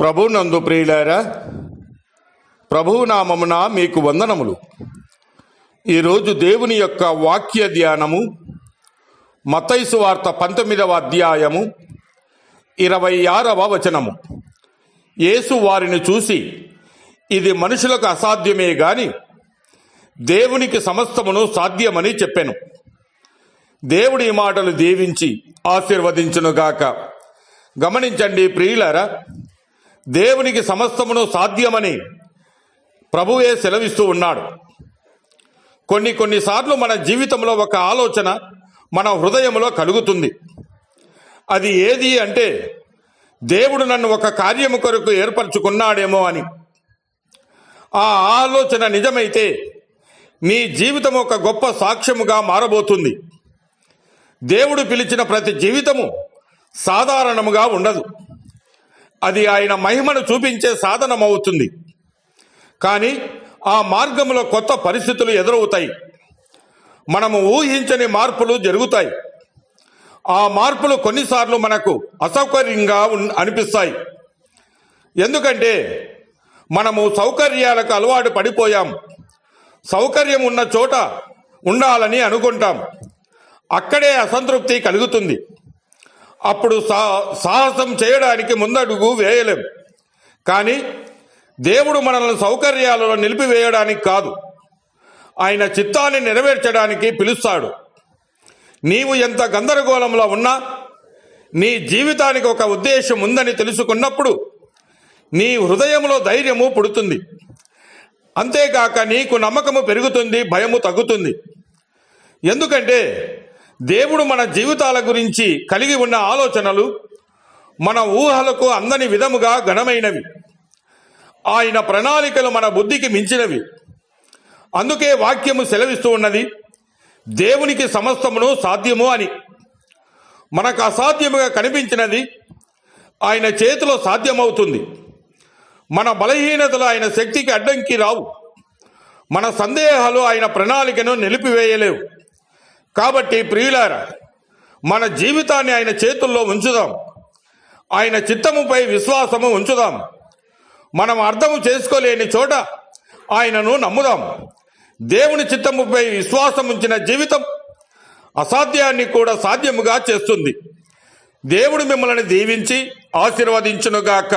ప్రభునందు ప్రియులారా, ప్రభువు నామమున మీకు వందనములు. ఈరోజు దేవుని యొక్క వాక్య ధ్యానము మత్తయి సువార్త 19వ అధ్యాయము 26వ వచనము. యేసు వారిని చూసి, ఇది మనుషులకు అసాధ్యమే గాని దేవునికి సమస్తమును సాధ్యమని చెప్పెను. దేవుడి మాటలు దీవించి ఆశీర్వదించునుగాక. గమనించండి ప్రియులారా, దేవునికి సమస్తమును సాధ్యమని ప్రభువే సెలవిస్తూ ఉన్నాడు. కొన్నిసార్లు మన జీవితంలో ఒక ఆలోచన మన హృదయంలో కలుగుతుంది. అది ఏది అంటే, దేవుడు నన్ను ఒక కార్యము కొరకు ఏర్పరచుకున్నాడేమో అని. ఆ ఆలోచన నిజమైతే నీ జీవితం ఒక గొప్ప సాక్ష్యముగా మారబోతుంది. దేవుడు పిలిచిన ప్రతి జీవితము సాధారణముగా ఉండదు. అది ఆయన మహిమను చూపించే సాధనమవుతుంది. కానీ ఆ మార్గంలో కొత్త పరిస్థితులు ఎదురవుతాయి. మనము ఊహించని మార్పులు జరుగుతాయి. ఆ మార్పులు కొన్నిసార్లు మనకు అసౌకర్యంగా అనిపిస్తాయి. ఎందుకంటే మనము సౌకర్యాలకు అలవాటు పడిపోయాం. సౌకర్యం ఉన్న చోట ఉండాలని అనుకుంటాం. అక్కడే అసంతృప్తి కలుగుతుంది. అప్పుడు సాహసం చేయడానికి ముందడుగు వేయలేం. కానీ దేవుడు మనల్ని సౌకర్యాలలో నిలిపివేయడానికి కాదు, ఆయన చిత్తాన్ని నెరవేర్చడానికి పిలుస్తాడు. నీవు ఎంత గందరగోళంలో ఉన్నా నీ జీవితానికి ఒక ఉద్దేశం ఉందని తెలుసుకున్నప్పుడు నీ హృదయంలో ధైర్యము పుడుతుంది. అంతేకాక నీకు నమ్మకము పెరుగుతుంది, భయము తగ్గుతుంది. ఎందుకంటే దేవుడు మన జీవితాల గురించి కలిగి ఉన్న ఆలోచనలు మన ఊహలకు అందని విధముగా ఘనమైనవి. ఆయన ప్రణాళికలు మన బుద్ధికి మించినవి. అందుకే వాక్యము సెలవిస్తూ ఉన్నది, దేవునికి సమస్తమును సాధ్యము అని. మనకు అసాధ్యముగా కనిపించినది ఆయన చేతిలో సాధ్యమవుతుంది. మన బలహీనతలు ఆయన శక్తికి అడ్డంకి రావు. మన సందేహాలు ఆయన ప్రణాళికను నిలిపివేయలేవు. కాబట్టి ప్రియులారా, మన జీవితాన్ని ఆయన చేతుల్లో ఉంచుదాం. ఆయన చిత్తముపై విశ్వాసము ఉంచుదాం. మనం అర్థము చేసుకోలేని చోట ఆయనను నమ్ముదాం. దేవుని చిత్తముపై విశ్వాసం ఉంచిన జీవితం అసాధ్యాన్ని కూడా సాధ్యముగా చేస్తుంది. దేవుడు మిమ్మల్ని దీవించి ఆశీర్వదించునుగాక.